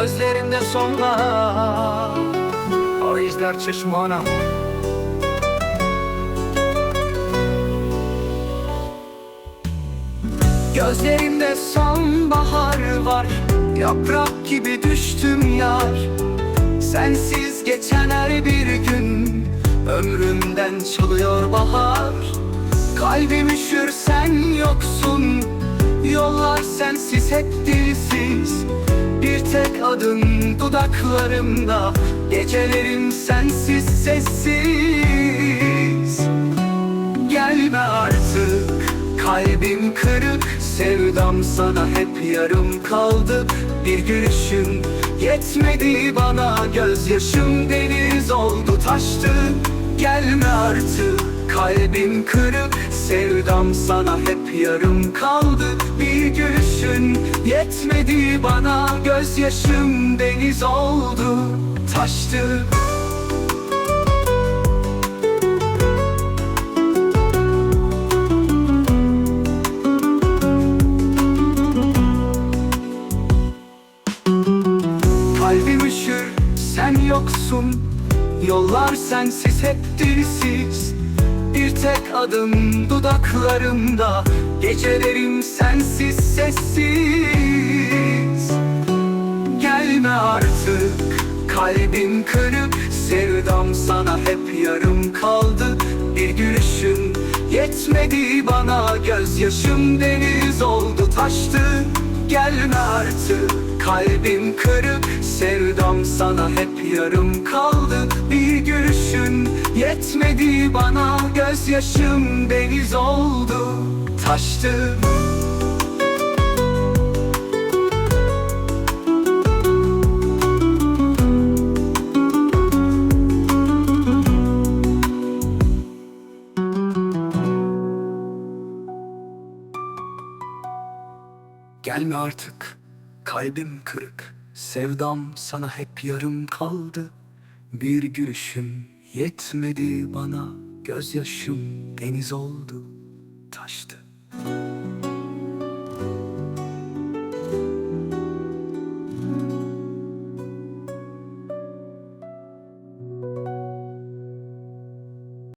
Gözlerimde sonbahar, o izler çeşmana. Gözlerimde sonbahar var, yaprak gibi düştüm yar. Sensiz geçen her bir gün ömrümden çalıyor bahar. Kalbim üşür sen yoksun, yollar sensiz hep dilsiz. Bir tek adın dudaklarımda, gecelerim sensiz sessiz. Gelme artık, kalbim kırık, sevdam sana hep yarım kaldı. Bir gülüşün yetmedi bana, gözyaşım deniz oldu taştı. Gelme artık, kalbim kırık, sevdam sana hep yarım kaldı. Bir gülüşün yetmedi bana, gözyaşım deniz oldu taştı. Kalbim üşür sen yoksun, yollar sensiz hep dilsiz. Bir tek adım dudaklarımda, gecelerim sensiz sessiz. Gelme artık, kalbim kırık, sevdam sana hep yarım kaldı. Bir gülüşün yetmedi bana, gözyaşım deniz oldu taştı. Gelme artık, kalbim kırık, sevdam sana hep yarım kaldı. Bir gülüşün yetmedi bana, gözyaşım deniz oldu taştı. Gelme artık, kalbim kırık, sevdam sana hep yarım kaldı. Bir gülüşün yetmedi bana, gözyaşım deniz oldu taştı.